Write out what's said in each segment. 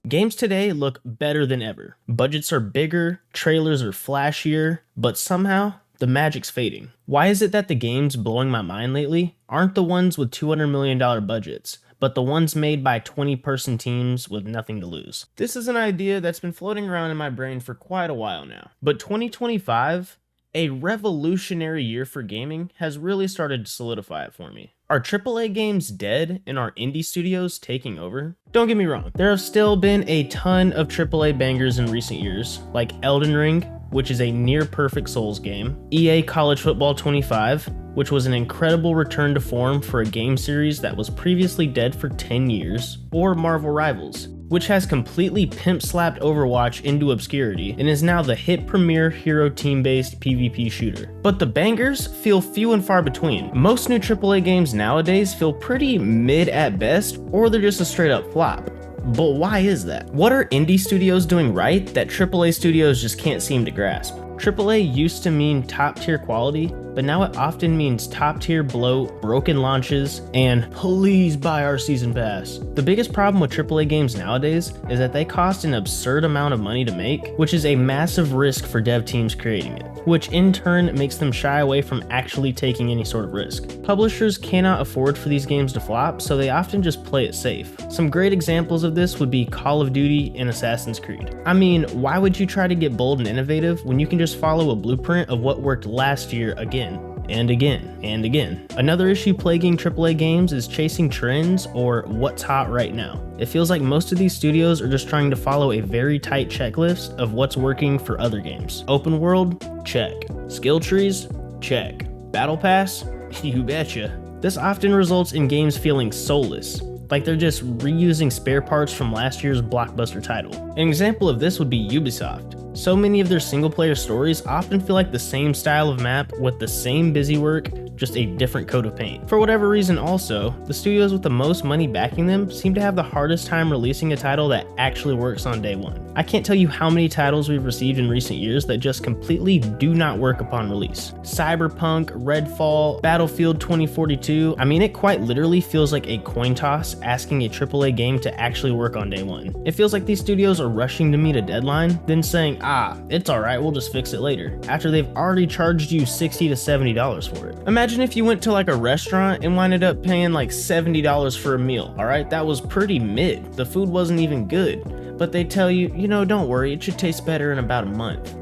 Games today look better than ever. Budgets are bigger, trailers are flashier, but somehow, the magic's fading. Why is it that the games blowing my mind lately aren't the ones with $200 million budgets, but the ones made by 20-person teams with nothing to lose? This is an idea that's been floating around in my brain for quite a while now. But 2025, a revolutionary year for gaming, has really started to solidify it for me. Are AAA games dead and are indie studios taking over? Don't get me wrong, there have still been a ton of AAA bangers in recent years, like Elden Ring, which is a near-perfect Souls game, EA College Football 25, which was an incredible return to form for a game series that was previously dead for 10 years, or Marvel Rivals, which has completely pimp-slapped Overwatch into obscurity and is now the hit premier hero team-based PvP shooter. But the bangers feel few and far between. Most new AAA games nowadays feel pretty mid at best, or they're just a straight-up flop. But why is that? What are indie studios doing right that AAA studios just can't seem to grasp? AAA used to mean top-tier quality, but now it often means top-tier bloat, broken launches, and please buy our season pass. The biggest problem with AAA games nowadays is that they cost an absurd amount of money to make, which is a massive risk for dev teams creating it, which in turn makes them shy away from actually taking any sort of risk. Publishers cannot afford for these games to flop, so they often just play it safe. Some great examples of this would be Call of Duty and Assassin's Creed. I mean, why would you try to get bold and innovative when you can just follow a blueprint of what worked last year again and again and again? Another issue plaguing AAA games is chasing trends or what's hot right now. It feels like most of these studios are just trying to follow a very tight checklist of what's working for other games. Open world? Check. Skill trees? Check. Battle pass? You betcha. This often results in games feeling soulless, like they're just reusing spare parts from last year's blockbuster title. An example of this would be Ubisoft. So many of their single-player stories often feel like the same style of map with the same busy work, just a different coat of paint. For whatever reason also, the studios with the most money backing them seem to have the hardest time releasing a title that actually works on day one. I can't tell you how many titles we've received in recent years that just completely do not work upon release. Cyberpunk, Redfall, Battlefield 2042, I mean, it quite literally feels like a coin toss asking a AAA game to actually work on day one. It feels like these studios are rushing to meet a deadline, then saying, it's alright, we'll just fix it later, after they've already charged you $60 to $70 for it. Imagine if you went to like a restaurant and winded up paying like $70 for a meal, alright? That was pretty mid. The food wasn't even good, but they tell you, don't worry, it should taste better in about a month.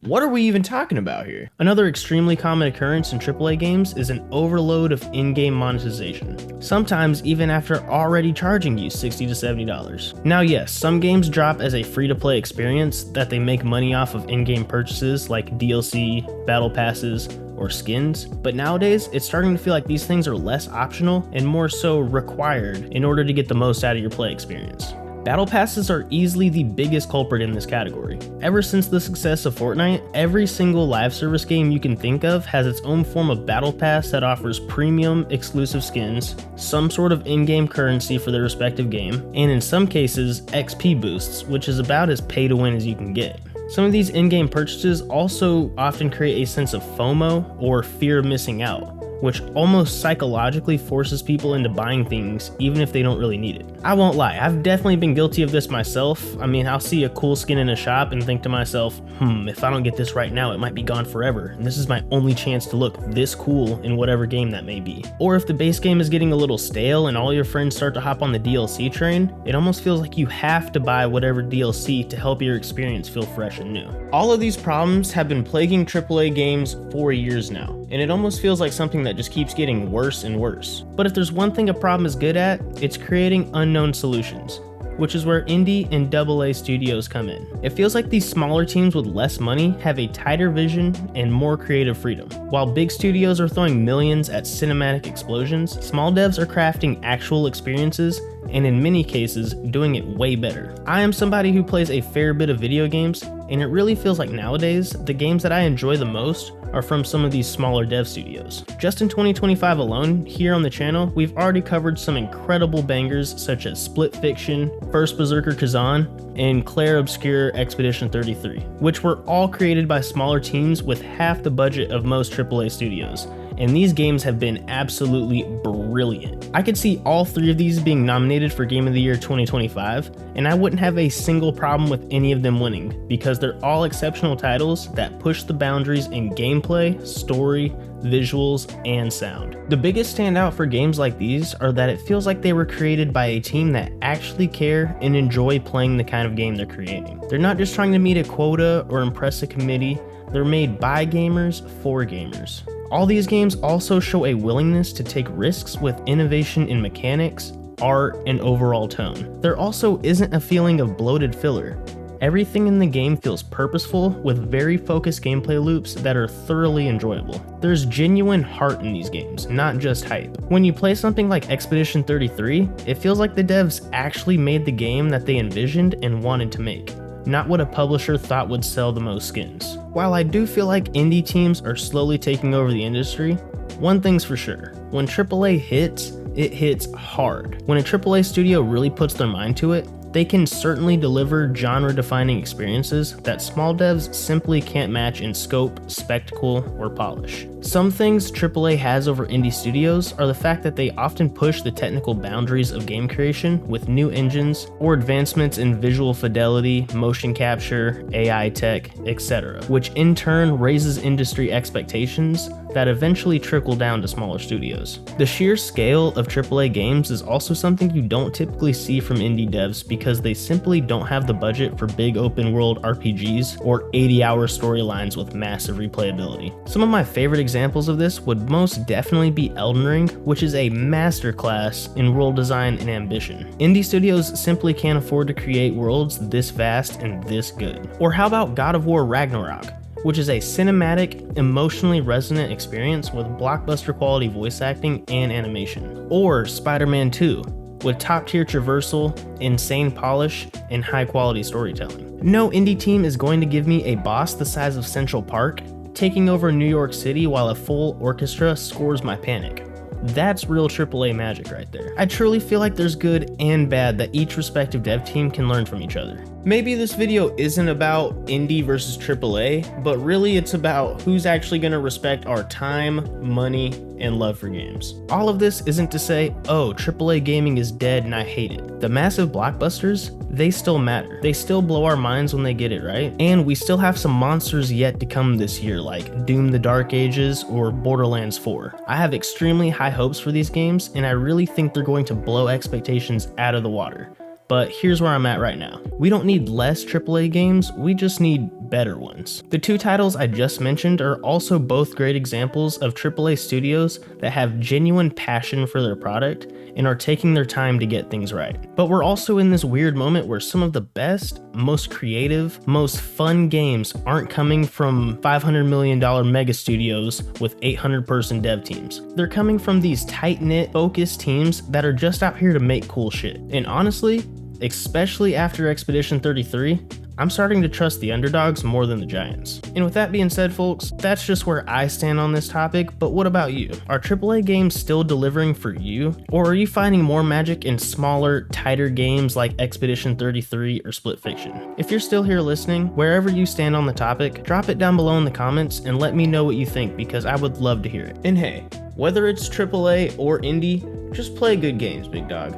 What are we even talking about here? Another extremely common occurrence in AAA games is an overload of in-game monetization, sometimes even after already charging you $60 to $70. Now yes, some games drop as a free-to-play experience that they make money off of in-game purchases like DLC, battle passes, or skins, but nowadays it's starting to feel like these things are less optional and more so required in order to get the most out of your play experience. Battle passes are easily the biggest culprit in this category. Ever since the success of Fortnite, every single live service game you can think of has its own form of battle pass that offers premium exclusive skins, some sort of in-game currency for their respective game, and in some cases, XP boosts, which is about as pay to win as you can get. Some of these in-game purchases also often create a sense of FOMO, or fear of missing out, which almost psychologically forces people into buying things even if they don't really need it. I won't lie, I've definitely been guilty of this myself. I mean, I'll see a cool skin in a shop and think to myself, if I don't get this right now, it might be gone forever, and this is my only chance to look this cool in whatever game that may be. Or if the base game is getting a little stale and all your friends start to hop on the DLC train, it almost feels like you have to buy whatever DLC to help your experience feel fresh and new. All of these problems have been plaguing AAA games for years now, and it almost feels like something that just keeps getting worse and worse. But if there's one thing a problem is good at, it's creating unknown solutions, which is where indie and AA studios come in. It feels like these smaller teams with less money have a tighter vision and more creative freedom. While big studios are throwing millions at cinematic explosions, small devs are crafting actual experiences and in many cases doing it way better. I am somebody who plays a fair bit of video games, and it really feels like nowadays, the games that I enjoy the most are from some of these smaller dev studios. Just in 2025 alone, here on the channel, we've already covered some incredible bangers such as Split Fiction, First Berserker Kazan, and Clair Obscur Expedition 33, which were all created by smaller teams with half the budget of most AAA studios. And these games have been absolutely brilliant. I could see all three of these being nominated for Game of the Year 2025, and I wouldn't have a single problem with any of them winning, because they're all exceptional titles that push the boundaries in gameplay, story, visuals, and sound. The biggest standout for games like these are that it feels like they were created by a team that actually care and enjoy playing the kind of game they're creating. They're not just trying to meet a quota or impress a committee, they're made by gamers for gamers. All these games also show a willingness to take risks with innovation in mechanics, art, and overall tone. There also isn't a feeling of bloated filler. Everything in the game feels purposeful with very focused gameplay loops that are thoroughly enjoyable. There's genuine heart in these games, not just hype. When you play something like Expedition 33, it feels like the devs actually made the game that they envisioned and wanted to make, not what a publisher thought would sell the most skins. While I do feel like indie teams are slowly taking over the industry, one thing's for sure, when AAA hits, it hits hard. When a AAA studio really puts their mind to it, they can certainly deliver genre-defining experiences that small devs simply can't match in scope, spectacle, or polish. Some things AAA has over indie studios are the fact that they often push the technical boundaries of game creation with new engines or advancements in visual fidelity, motion capture, AI tech, etc., which in turn raises industry expectations that eventually trickle down to smaller studios. The sheer scale of AAA games is also something you don't typically see from indie devs because they simply don't have the budget for big open world RPGs or 80-hour storylines with massive replayability. Some of my favorite examples of this would most definitely be Elden Ring, which is a masterclass in world design and ambition. Indie studios simply can't afford to create worlds this vast and this good. Or how about God of War Ragnarok, which is a cinematic, emotionally resonant experience with blockbuster quality voice acting and animation. Or Spider-Man 2, with top-tier traversal, insane polish, and high-quality storytelling. No indie team is going to give me a boss the size of Central Park, taking over New York City while a full orchestra scores my panic. That's real AAA magic right there. I truly feel like there's good and bad that each respective dev team can learn from each other. Maybe this video isn't about indie versus AAA, but really it's about who's actually going to respect our time, money, and love for games. All of this isn't to say, oh, AAA gaming is dead and I hate it. The massive blockbusters, they still matter. They still blow our minds when they get it right, and we still have some monsters yet to come this year like Doom the Dark Ages or Borderlands 4. I have extremely high hopes for these games, and I really think they're going to blow expectations out of the water. But here's where I'm at right now. We don't need less AAA games, we just need better ones. The two titles I just mentioned are also both great examples of AAA studios that have genuine passion for their product and are taking their time to get things right. But we're also in this weird moment where some of the best, most creative, most fun games aren't coming from $500 million mega studios with 800-person dev teams. They're coming from these tight-knit, focused teams that are just out here to make cool shit. And honestly, especially after Expedition 33, I'm starting to trust the underdogs more than the giants. And with that being said, folks, that's just where I stand on this topic, but what about you? Are AAA games still delivering for you? Or are you finding more magic in smaller, tighter games like Expedition 33 or Split Fiction? If you're still here listening, wherever you stand on the topic, drop it down below in the comments and let me know what you think, because I would love to hear it. And hey, whether it's AAA or indie, just play good games, big dog.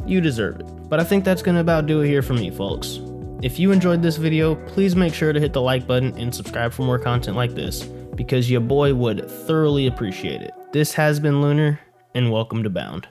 You deserve it. But I think that's gonna about do it here for me, folks. If you enjoyed this video, please make sure to hit the like button and subscribe for more content like this, because your boy would thoroughly appreciate it. This has been Lunar, and welcome to Bound.